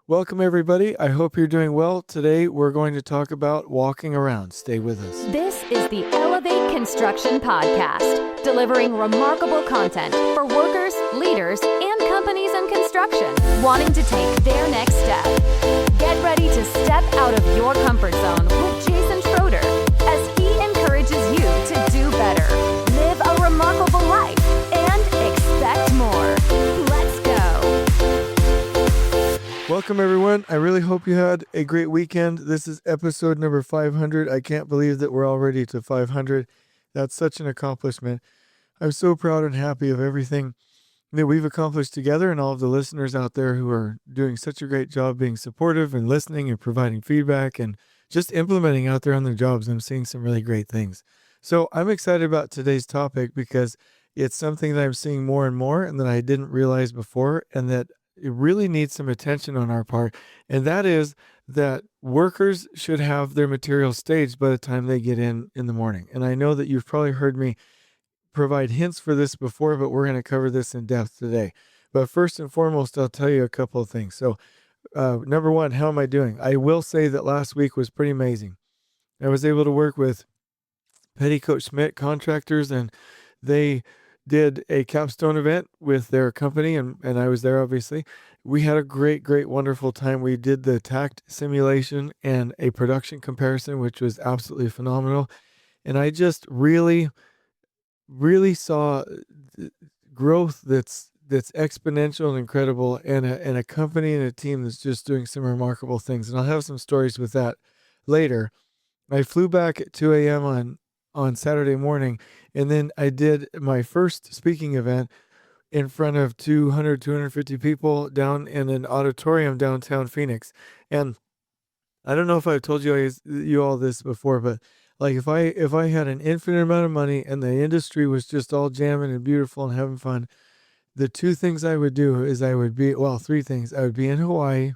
Welcome, everybody. I hope you're doing well. Today, we're going to talk about walking around. Stay with us. This is the Elevate Construction Podcast, delivering remarkable content for workers, leaders, and companies in construction wanting to take their next step. Get ready to step out of your comfort zone with Jason Schroeder as he encourages you to do better, live a remarkable life, and expect more. Let's go. Welcome, everyone. I really hope you had a great weekend. This is episode number 500. I can't believe that we're already to 500. That's such an accomplishment. I'm so proud and happy of everything that we've accomplished together and all of the listeners out there who are doing such a great job being supportive and listening and providing feedback and just implementing out there on their jobs. I'm seeing some really great things. So I'm excited about today's topic because it's something that I'm seeing more and more and that I didn't realize before, and that it really needs some attention on our part. And that is that workers should have their materials staged by the time they get in the morning. And I know that you've probably heard me provide hints for this before, but we're going to cover this in depth today. But first and foremost, I'll tell you a couple of things. So number one, how am I doing? I will say that last week was pretty amazing. I was able to work with Petticoid Smith contractors, and they did a capstone event with their company, and I was there, obviously. We had a great, wonderful time. We did the Takt simulation and a production comparison, which was absolutely phenomenal. And I just really saw growth that's exponential and incredible, and a company and a team that's just doing some remarkable things. And I'll have some stories with that later. I flew back at 2 a.m. on Saturday morning, and then I did my first speaking event in front of 250 people down in an auditorium downtown Phoenix. And I don't know if I've told you all this before, but like if I had an infinite amount of money and the industry was just all jamming and beautiful and having fun, the two things I would do is three things. I would be in Hawaii,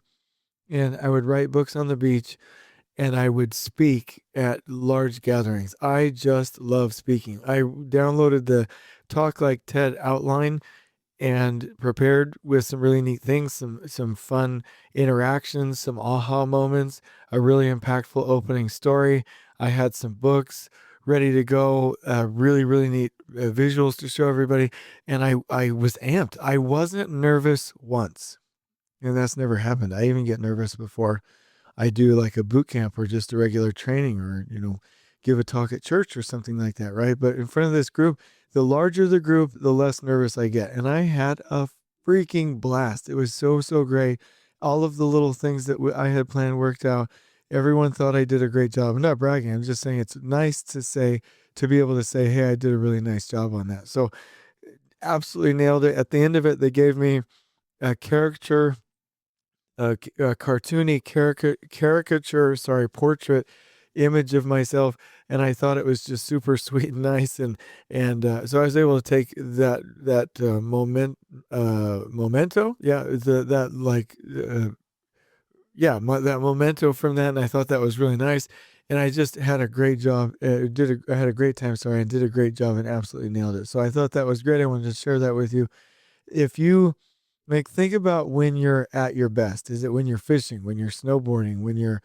and I would write books on the beach, and I would speak at large gatherings. I just love speaking. I downloaded the Talk Like TED outline and prepared with some really neat things, some fun interactions, some aha moments, a really impactful opening story. I had some books ready to go, really neat visuals to show everybody, and I was amped. I wasn't nervous once, and that's never happened. I even get nervous before I do like a boot camp or just a regular training, or, give a talk at church or something like that, right? But in front of this group, the larger the group, the less nervous I get. And I had a freaking blast. It was so great. All of the little things that I had planned worked out. Everyone thought I did a great job. I'm not bragging. I'm just saying it's nice to be able to say, hey, I did a really nice job on that. So absolutely nailed it. At the end of it, they gave me a caricature, a cartoony caricature, portrait image of myself, and I thought it was just super sweet and nice, and so I was able to take that memento, that memento from that, and I thought that was really nice, and I just had a great job. I had a great time, and did a great job and absolutely nailed it. So I thought that was great. I wanted to share that with you. If you think about when you're at your best. Is it when you're fishing, when you're snowboarding, when you're,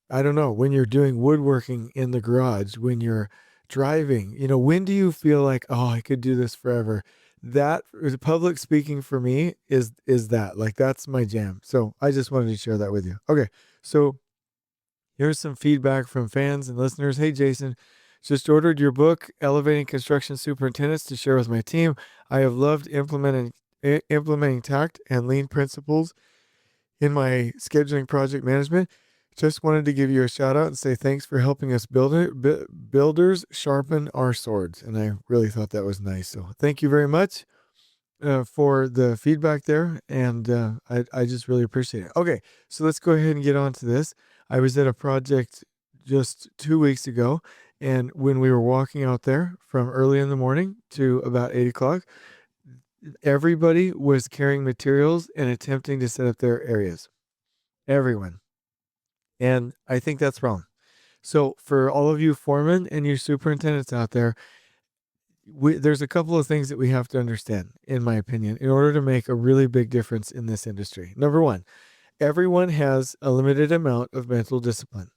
I don't know, when you're doing woodworking in the garage, when you're driving? When do you feel like, oh, I could do this forever? That public speaking for me is that, like, that's my jam. So I just wanted to share that with you. Okay. So here's some feedback from fans and listeners. Hey, Jason, just ordered your book, Elevating Construction Superintendents, to share with my team. I have loved implementing Takt and lean principles in my scheduling project management. Just wanted to give you a shout out and say thanks for helping us builders sharpen our swords. And I really thought that was nice. So thank you very much for the feedback there. And I just really appreciate it. Okay, so let's go ahead and get on to this. I was at a project just 2 weeks ago, and when we were walking out there from early in the morning to about 8 o'clock, everybody was carrying materials and attempting to set up their areas. Everyone. And I think that's wrong. So for all of you foremen and you superintendents out there, there's a couple of things that we have to understand, in my opinion, in order to make a really big difference in this industry. Number one, everyone has a limited amount of mental discipline.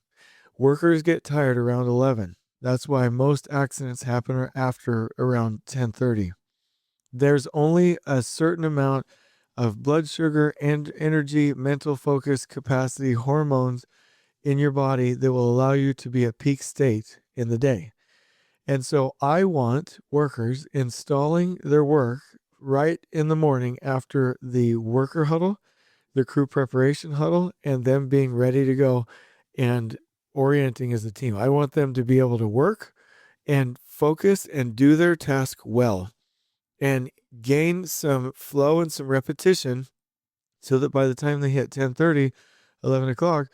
Workers get tired around 11. That's why most accidents happen after around 10:30. There's only a certain amount of blood sugar and energy, mental focus, capacity, hormones in your body that will allow you to be at peak state in the day. And so I want workers installing their work right in the morning after the worker huddle, the crew preparation huddle, and them being ready to go and orienting as a team. I want them to be able to work and focus and do their task well and gain some flow and some repetition so that by the time they hit 10:30, 11 o'clock,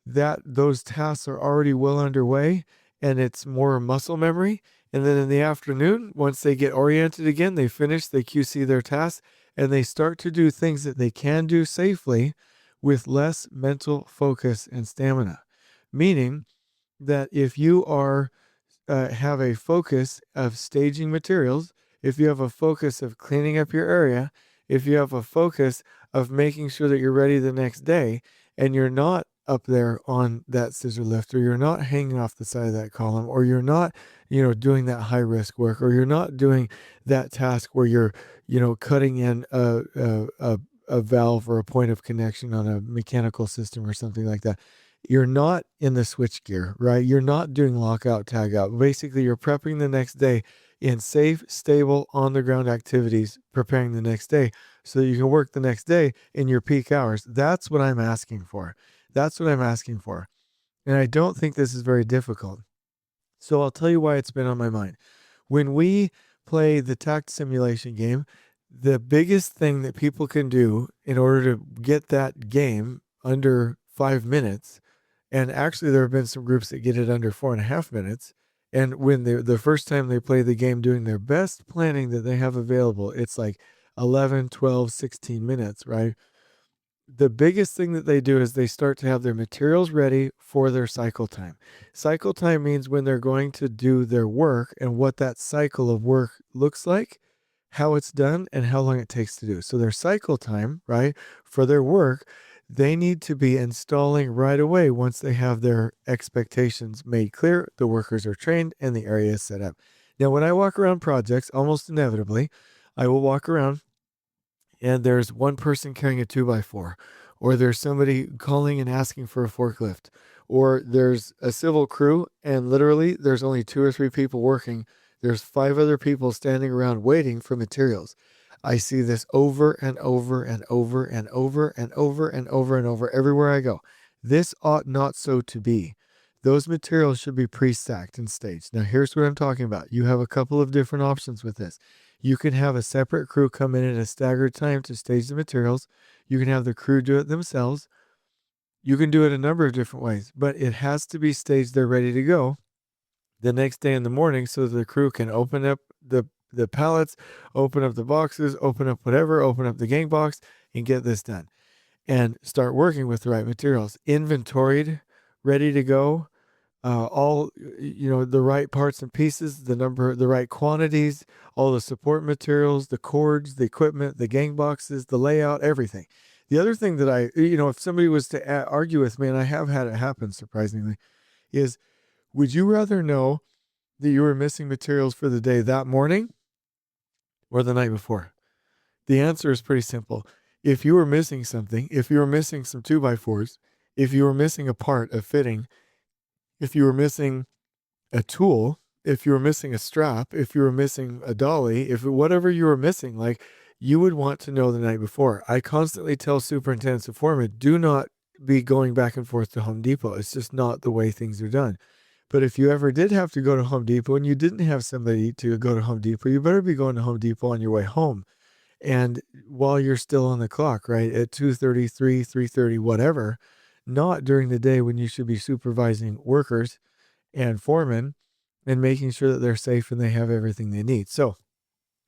that those tasks are already well underway and it's more muscle memory. And then in the afternoon, once they get oriented again, they finish, they QC their tasks, and they start to do things that they can do safely with less mental focus and stamina. Meaning that if you are have a focus of staging materials, if you have a focus of cleaning up your area, if you have a focus of making sure that you're ready the next day, and you're not up there on that scissor lift, or you're not hanging off the side of that column, or you're not, doing that high risk work, or you're not doing that task where you're, cutting in a valve or a point of connection on a mechanical system or something like that. You're not in the switch gear, right? You're not doing lockout, tag out. Basically, you're prepping the next day in safe, stable, on the ground activities, preparing the next day so that you can work the next day in your peak hours. That's what I'm asking for. That's what I'm asking for. And I don't think this is very difficult. So I'll tell you why it's been on my mind. When we play the Takt simulation game, the biggest thing that people can do in order to get that game under 5 minutes, and actually there have been some groups that get it under 4.5 minutes, and when the first time they play the game doing their best planning that they have available, it's like 11, 12, 16 minutes, right? The biggest thing that they do is they start to have their materials ready for their cycle time. Cycle time means when they're going to do their work and what that cycle of work looks like, how it's done, and how long it takes to do. So their cycle time, right, for their work, they need to be installing right away once they have their expectations made clear, the workers are trained, and the area is set up. Now, when I walk around projects, almost inevitably, I will walk around and there's one person carrying a 2x4, or there's somebody calling and asking for a forklift, or there's a civil crew and literally there's only 2 or 3 people working. There's 5 other people standing around waiting for materials. I see this over and over and over and over and over and over and over everywhere I go. This ought not so to be. Those materials should be pre-stacked and staged. Now, here's what I'm talking about. You have a couple of different options with this. You can have a separate crew come in at a staggered time to stage the materials. You can have the crew do it themselves. You can do it a number of different ways, but it has to be staged. They're ready to go the next day in the morning so that the crew can open up the pallets, open up the boxes, open up whatever, open up the gang box, and get this done. And start working with the right materials. Inventoried, ready to go. All, the right parts and pieces, the right quantities, all the support materials, the cords, the equipment, the gang boxes, the layout, everything. The other thing that if somebody was to argue with me, and I have had it happen surprisingly, is would you rather know that you were missing materials for the day that morning or the night before? The answer is pretty simple. If you were missing something, if you were missing some 2x4s, if you were missing a part of fitting, if you were missing a tool, if you were missing a strap, if you were missing a dolly, whatever you were missing, like, you would want to know the night before. I constantly tell superintendents and foremen, do not be going back and forth to Home Depot. It's just not the way things are done. But if you ever did have to go to Home Depot and you didn't have somebody to go to Home Depot, you better be going to Home Depot on your way home. And while you're still on the clock, right, at 2:30, 3:30, whatever, not during the day when you should be supervising workers and foremen and making sure that they're safe and they have everything they need. So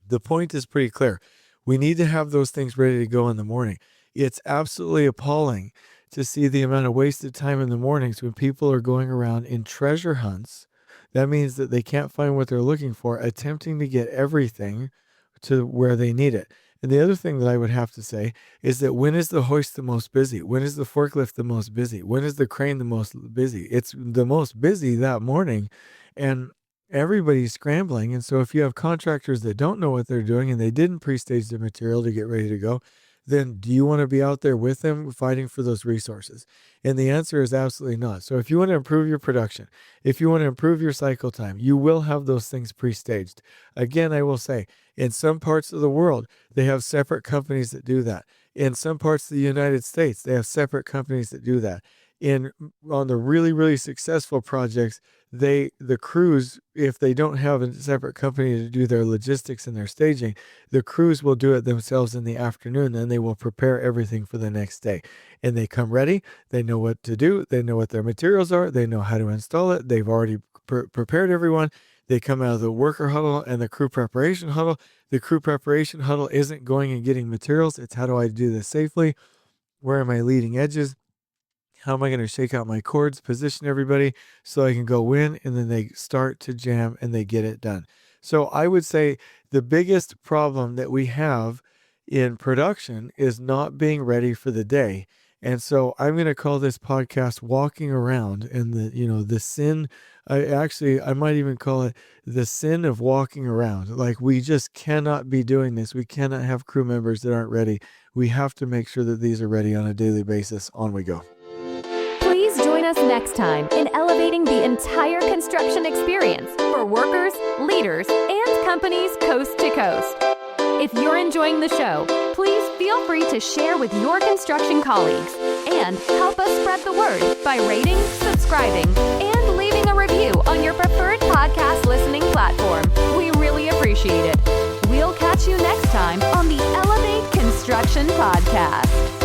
the point is pretty clear. We need to have those things ready to go in the morning. It's absolutely appalling to see the amount of wasted time in the mornings when people are going around in treasure hunts. That means that they can't find what they're looking for, attempting to get everything to where they need it. And the other thing that I would have to say is that when is the hoist the most busy? When is the forklift the most busy? When is the crane the most busy? It's the most busy that morning, and everybody's scrambling. And so if you have contractors that don't know what they're doing and they didn't pre-stage the material to get ready to go, then do you want to be out there with them fighting for those resources? And the answer is absolutely not. So if you want to improve your production, if you want to improve your cycle time, you will have those things pre-staged. Again, I will say, in some parts of the world, they have separate companies that do that. In some parts of the United States, they have separate companies that do that. On the really, really successful projects, the crews, if they don't have a separate company to do their logistics and their staging, the crews will do it themselves in the afternoon, and they will prepare everything for the next day. And they come ready, they know what to do, they know what their materials are, they know how to install it, they've already prepared everyone. They come out of the worker huddle and the crew preparation huddle. The crew preparation huddle isn't going and getting materials, it's how do I do this safely? Where are my leading edges? How am I going to shake out my cords, position everybody so I can go in, and then they start to jam and they get it done. So I would say the biggest problem that we have in production is not being ready for the day. And so I'm going to call this podcast Walking Around, and the sin, I might even call it the sin of walking around. Like, we just cannot be doing this. We cannot have crew members that aren't ready. We have to make sure that these are ready on a daily basis. On we go. Please join us next time in elevating the entire construction experience for workers, leaders, and companies coast to coast. If you're enjoying the show, please feel free to share with your construction colleagues and help us spread the word by rating, subscribing, and leaving a review on your preferred podcast listening platform. We really appreciate it. We'll catch you next time on the Elevate Construction Podcast.